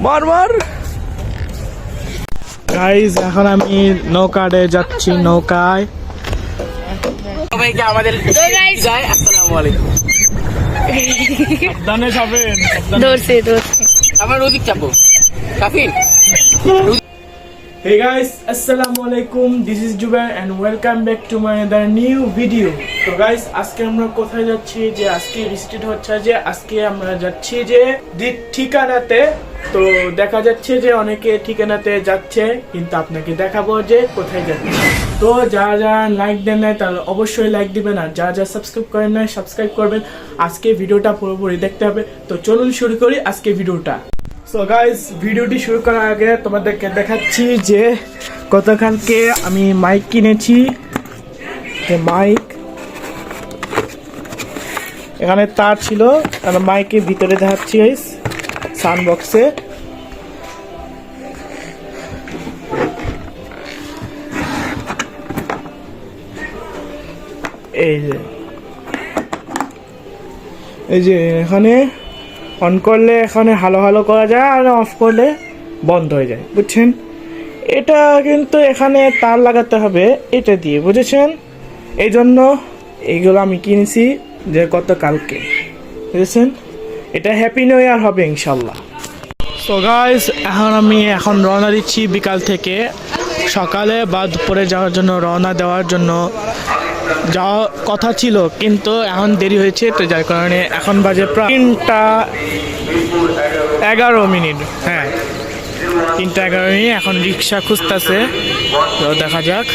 মার মার গাইস, এখন আমি নৌকাতে যাচ্ছি। নৌকায় সবাইকে আমাদের যায়। আসসালামু আলাইকুম। সাবধানে যাবেন। ধরছে আমার ওদিক চাপো কাফি। Hey guys, assalamu alaikum. This is Jubair and welcome back to my another new video. তো guys, আজকে আমরা কোথায় যাচ্ছি? যে আজকে ভিজিট হচ্ছে যে আজকে আমরা যাচ্ছি যে ঠিকানাতে। তো দেখা যাচ্ছে যে অনেকে ঠিকানাতে যাচ্ছে, কিন্তু আপনাকে দেখাবো যে কোথায় যাচ্ছে। তো যারা লাইক দেন নাই তারা অবশ্যই লাইক দিবেন, আর যারা সাবস্ক্রাইব করেন নাই সাবস্ক্রাইব করবেন। আজকে ভিডিওটা পুরোপুরি দেখতে হবে। তো চলুন শুরু করি আজকে ভিডিওটা। সো গাইজ, ভিডিওটি শুরু করার আগে তোমাদেরকে দেখাচ্ছি যে গতকালকে আমি মাইক কিনেছি। মাইক এখানে তার ছিল, আর মাইকের ভিতরে দেখাচ্ছি গাইজ সাউন্ড বক্সে। এই যে এখানে অন করলে এখানে হালো হালো করা যায়, আর অফ করলে বন্ধ হয়ে যায়, বুঝছেন? এটা কিন্তু এখানে তার লাগাতে হবে এটা দিয়ে, বুঝেছেন? এই জন্য এইগুলো আমি কিনেছি যে গতকালকে, বুঝেছেন? এটা হ্যাপি নিউ ইয়ার হবে ইনশাল্লাহ। সো গাইস, আমি এখন রওনা দিচ্ছি বিকাল থেকে। সকালে বা দুপুরে যাওয়ার জন্য রওনা দেওয়ার জন্য যাওয়ার কথা ছিল, কিন্তু এখন দেরি হয়েছে। তো যার কারণে এখন বাজে প্রায় 3:11। হ্যাঁ, 3:11। এখন রিক্সা খুঁজতেছে, তো দেখা যাক।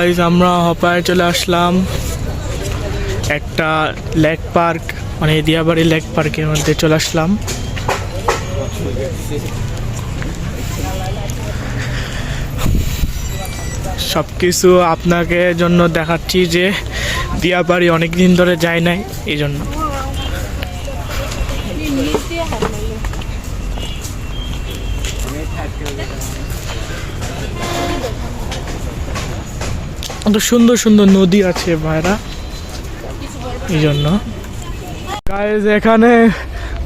গাইজ আমরা হপায় চলে আসলাম একটা লেক পার্ক, মানে দিয়াবাড়ি লেক পার্কের মধ্যে চলে আসলাম। সব কিছু আপনাকে জন্য দেখাচ্ছি যে দিয়াবাড়ি অনেক দিন ধরে যায় নাই, এই জন্য। তো সুন্দর সুন্দর নদী আছে ভাইরা, এই জন্য। গাইজ এখানে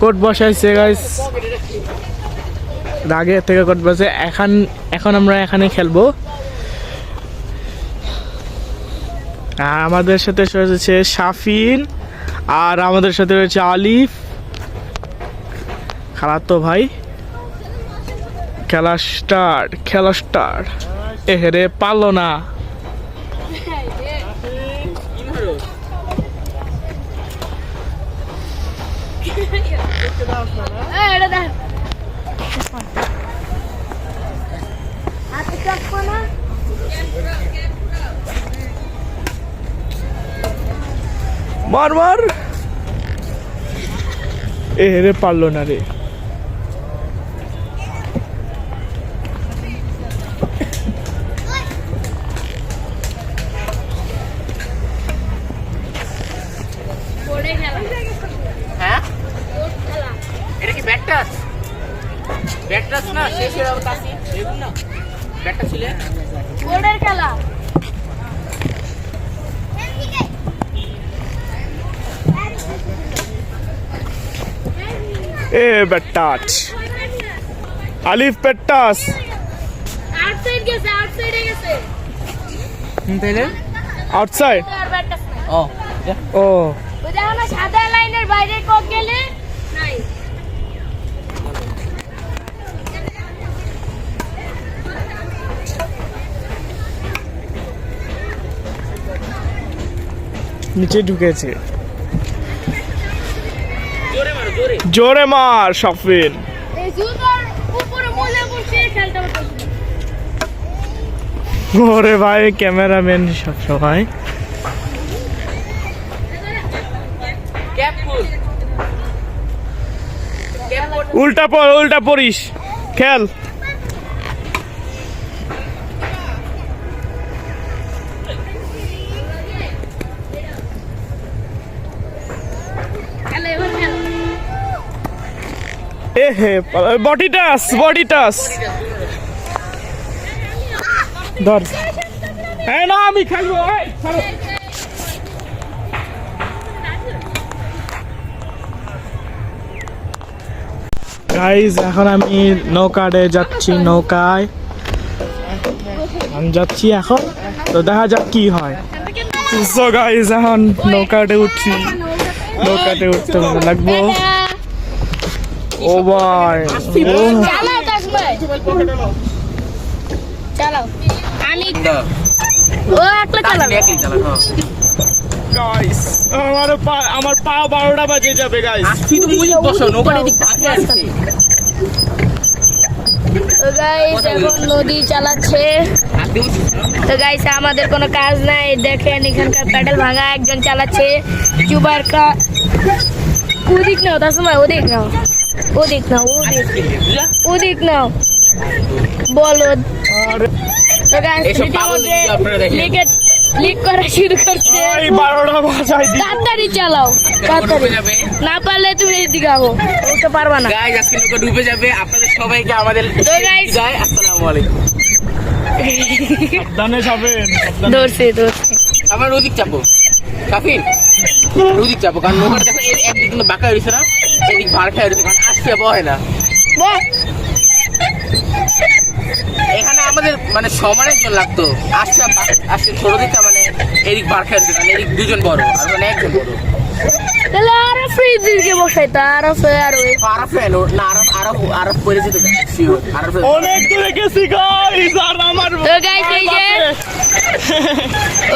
কোর্ট বসাইছে গাইজ, আগে থেকে কোর্ট বসে। এখন আমরা এখানে খেলবো। আর আমাদের সাথে রয়েছে শাফিন, আর আমাদের সাথে রয়েছে আলিফ, খালাতো ভাই। খেলা স্টার্ট। এহেরে পারলো না। মার এরে পারলো না রে। হ্যাঁ এটা কি ব্যাকটাস না শেষ হয়ে যাবে তাসি দেখুন না ব্যাকটা ছিল বোর্ডের খেলা। এ বেটাচ আলিফ পেটাস আউটসাইড গেছে তাইলে আউটসাইড। ও ও ওই দেখো না, সাদা লাইনের বাইরে কক গেলে নাই। নিচে ঢুকেছে। জোরে মারো জোরে মার শাফিন। এই জুতার উপরে মোজা পড়ছে, খেলতে পারতেছে না। ওরে ভাই ক্যামেরাম্যান সব সময়। ক্যাপ ফুল উল্টা পড়িস, খেল। খেলো, এবার খেলো। এ হে বডি টাচ ধর। হ্যাঁ না আমি খেলবো। গাইজ এখন আমি নৌকাতে যাচ্ছি, নৌকায় আমি যাচ্ছি এখন, তো দেখা যাক কি হয়। সো গাইজ এখন নৌকাতে উঠছি, নৌকাতে উঠতে ভালো লাগবো। ও ভাই চালাও তাসমাই, চালাও। আমি ও একলা চালাবো। গাইস আমার পা 12টা বাজে যাবে গাইস। আসছি তো মুই বসো নৌকাটা দিক পাশে আছে তো গাইস এখন নদী চালাচ্ছে। তো গাইস আমাদের কোনো কাজ নাই, দেখেন এখানকার প্যাডেল ভাঙা একজন চালাচ্ছে। জুবাইর কা ওদিক নাও তাসমাই, ওদিক নাও বলদ। তো গাইস এসব পাগল ভিডিও আপনারা দেখেন। লিক করা শুরু করছে। এই 12টা বাজাই দি। তাড়াতাড়ি চালাও, তাড়াতাড়ি। না পারলে তুমি এদিকে আও, ওটা পারবা না। গাইস আজকে নৌকা ডুবে যাবে। আপনাদের সবাইকে আমাদের তো guys, আসসালামু আলাইকুম। সাবধানে যাবেন, সাবধানে। ধরছে আমার ওদিক চাপো কাফিন, ওদিক চাপো, কারণ নৌকাটা দেখো একদিক কিন্তু বাঁকা হয়েছে না, এদিক ভার খায় রয়েছে, কারণ আসতে বয় না। এখানে আমাদের মানে সমানের জন্য লাগতো, আসছে ছোট দিকটা মানে এদিক বার খায় রয়েছে, কারণ এদিক দুজন বড় আর মানে একজন বড়। তাহলে আরো ফ্রিজ দিকে বসাই, তার আর ওই আরফেন না আরফ পড়ে যেতে শিওর আরফ অনেক দূরে গেছি গাইস। আর আমার তো গাইস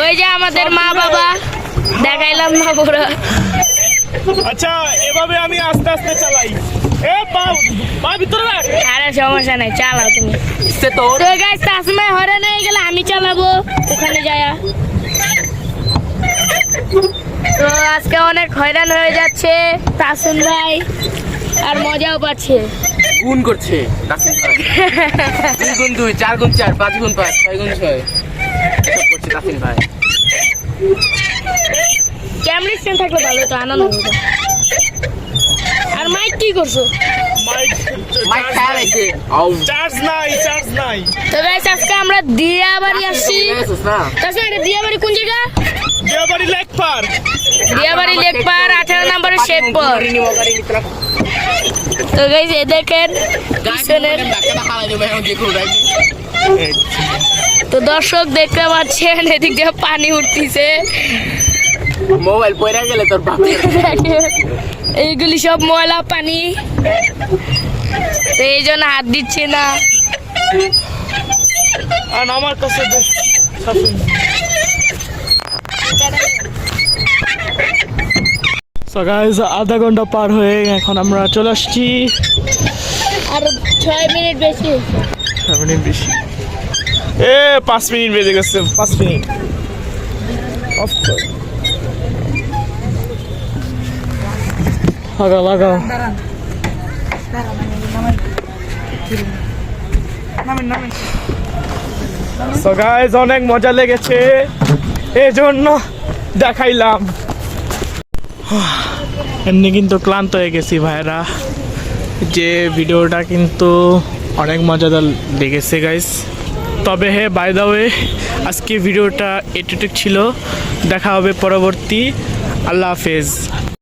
ওই যে আমাদের মা বাবা দেখাইলাম না পুরো। আচ্ছা এভাবে আমি আস্তে আস্তে চালাই। এ পা ভিতরে রাখ। আরে সমস্যা নাই, চালাও তুমি। সে তো তো গাইস তাসমাই হয়রান হয়ে গেলে আমি চালাবো ওখানে যায়া। তো আজকে অনেক হয়রান হয়ে যাচ্ছে তাসিম ভাই, আর মজাও পাচ্ছে। গুণ করছে তাসিম ভাই। 2 গুণ 2, 4 গুণ 4, 5 গুণ 5, 6 গুণ 6 সব করছে তাসিম ভাই। ক্যামেরা স্ট্যান্ড থাকলে ভালো তো, আনন্দ হতো। আর মাইক কি করছো? মাইক খায় নাকি? আউ চার্জ নাই। তো গাইস আজকে আমরা দিয়াবাড়ি আসছি। তাছাড়া এটা দিয়াবাড়ি কোন জায়গা? Diabari lake park. Diabari lake পার 18 নম্বরের শেখপুর। তো গাইস এ দেখেন পিছনের। তো দর্শক দেখতে পাচ্ছেন এদিক দিয়ে পানি উঠতেছে। মোবাইল পয়রা গেলে তোর বাপ। এইগুলি সব ময়লা পানি, তো এই জন্য হাত দিচ্ছি না। আর আমার কাছে দে। সো গাইস আধা ঘন্টা পার হয়ে এখন আমরা চলে আসছি। আর 6 মিনিট বেশি। 6 মিনিট বেশি। 5 মিনিট বেজে গেছে, 5 মিনিট। অফ কর। লাগাও। সো গাইস অনেক মজা লেগেছে, এই জন্য দেখাইলাম। এমনি কিন্তু ক্লান্ত হয়ে গেছি ভাইরা, যে ভিডিওটা কিন্তু অনেক মজাদার লেগেছে গাইস। তবে হ্যাঁ, বাই দ্য ওয়ে আজকে ভিডিওটা এটুকু ছিল। দেখা হবে পরবর্তী। আল্লাহ হাফেজ।